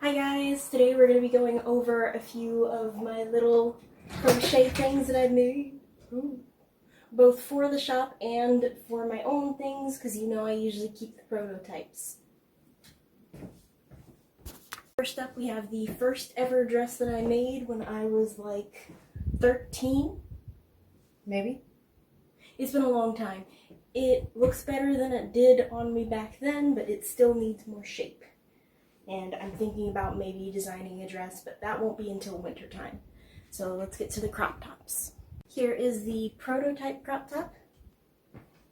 Hi guys, today we're going to be going over a few of my little crochet things that I've made. Ooh. Both for the shop and for my own things, because you know I usually keep the prototypes. First up, we have the first ever dress that I made when I was like 13, maybe? It's been a long time. It looks better than it did on me back then, but it still needs more shape. And I'm thinking about maybe designing a dress, but that won't be until winter time. So let's get to the crop tops. Here is the prototype crop top.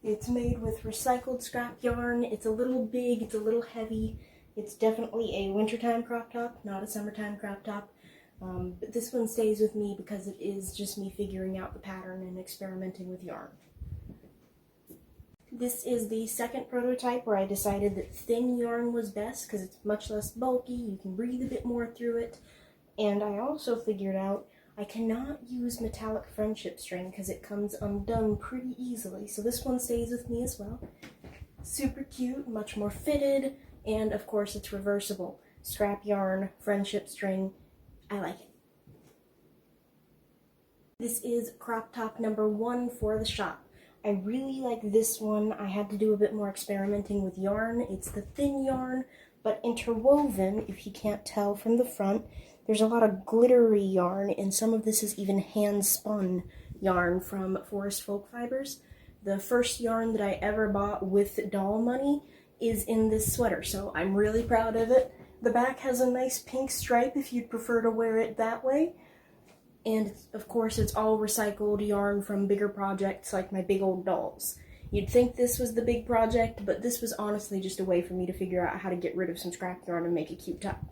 It's made with recycled scrap yarn. It's a little big, it's a little heavy. It's definitely a wintertime crop top, not a summertime crop top. But this one stays with me because it is just me figuring out the pattern and experimenting with yarn. This is the second prototype where I decided that thin yarn was best because it's much less bulky, you can breathe a bit more through it, and I also figured out I cannot use metallic friendship string because it comes undone pretty easily, so this one stays with me as well. Super cute, much more fitted, and of course it's reversible. Scrap yarn, friendship string, I like it. This is crop top number 1 for the shop. I really like this one. I had to do a bit more experimenting with yarn. It's the thin yarn, but interwoven, if you can't tell from the front. There's a lot of glittery yarn, and some of this is even hand-spun yarn from Forest Folk Fibers. The first yarn that I ever bought with doll money is in this sweater, so I'm really proud of it. The back has a nice pink stripe if you'd prefer to wear it that way. And of course it's all recycled yarn from bigger projects like my big old dolls. You'd think this was the big project, but this was honestly just a way for me to figure out how to get rid of some scrap yarn and make a cute top.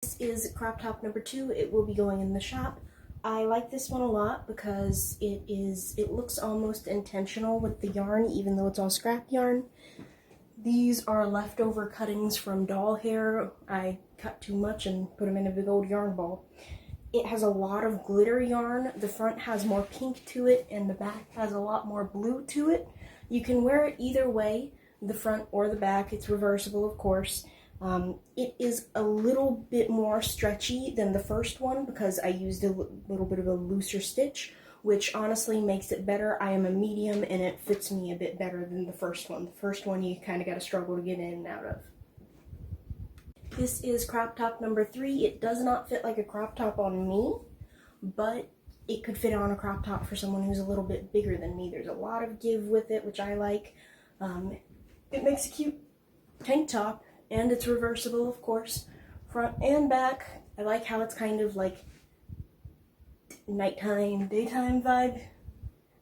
This is crop top number 2. It will be going in the shop. I like this one a lot because it looks almost intentional with the yarn, even though it's all scrap yarn. These are leftover cuttings from doll hair. I cut too much and put them in a big old yarn ball. It has a lot of glitter yarn. The front has more pink to it, and the back has a lot more blue to it. You can wear it either way, the front or the back. It's reversible, of course. It is a little bit more stretchy than the first one because I used a little bit of a looser stitch, which honestly makes it better. I am a medium, and it fits me a bit better than the first one. The first one you kind of got to struggle to get in and out of. This is crop top number 3. It does not fit like a crop top on me, but it could fit on a crop top for someone who's a little bit bigger than me. There's a lot of give with it, which I like. It makes a cute tank top, and it's reversible, of course, front and back. I like how it's kind of like nighttime, daytime vibe.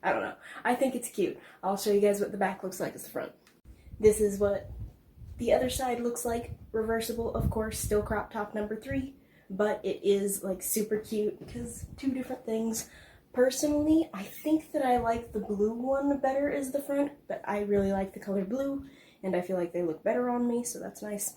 I don't know. I think it's cute. I'll show you guys what the back looks like as the front. This is what the other side looks like, reversible, of course, still crop top number 3, but it is like super cute because 2 different things. Personally, I think that I like the blue one better as the front, but I really like the color blue, and I feel like they look better on me, so that's nice.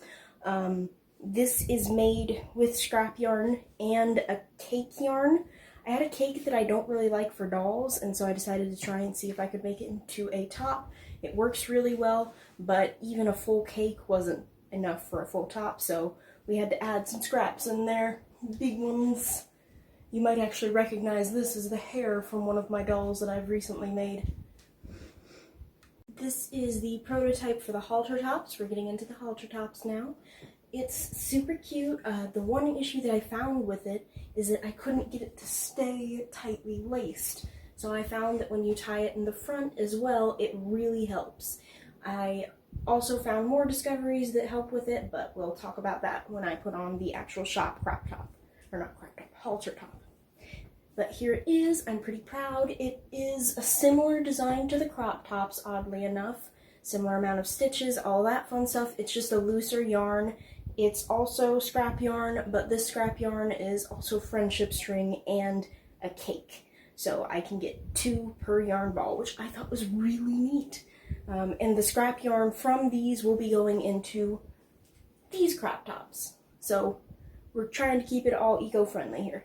This is made with scrap yarn and a cake yarn. I had a cake that I don't really like for dolls, and so I decided to try and see if I could make it into a top. It works really well, but even a full cake wasn't enough for a full top, so we had to add some scraps in there. Big ones. You might actually recognize this as the hair from one of my dolls that I've recently made. This is the prototype for the halter tops. We're getting into the halter tops now. It's super cute. The one issue that I found with it is that I couldn't get it to stay tightly laced. So I found that when you tie it in the front as well, it really helps. I also found more discoveries that help with it, but we'll talk about that when I put on the actual shop crop top. Or not crop top, halter top. But here it is. I'm pretty proud. It is a similar design to the crop tops, oddly enough. Similar amount of stitches, all that fun stuff. It's just a looser yarn. It's also scrap yarn, but this scrap yarn is also friendship string and a cake. So I can get 2 per yarn ball, which I thought was really neat. And the scrap yarn from these will be going into these crop tops. So we're trying to keep it all eco-friendly here.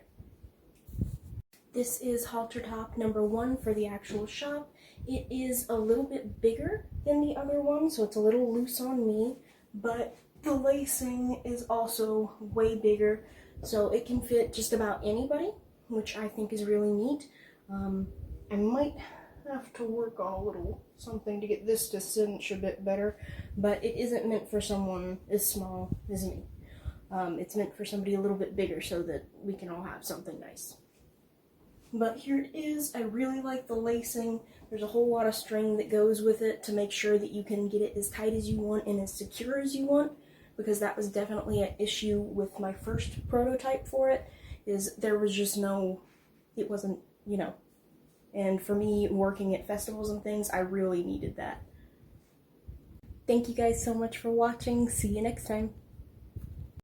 This is halter top number 1 for the actual shop. It is a little bit bigger than the other one, so it's a little loose on me, but The lacing is also way bigger, so it can fit just about anybody, which I think is really neat. I might have to work on a little something to get this to cinch a bit better, but it isn't meant for someone as small as me. It's meant for somebody a little bit bigger so that we can all have something nice. But here it is. I really like the lacing. There's a whole lot of string that goes with it to make sure that you can get it as tight as you want and as secure as you want, because that was definitely an issue with my first prototype for it, is there was just no, it wasn't, you know, and for me working at festivals and things, I really needed that. Thank you guys so much for watching. See you next time.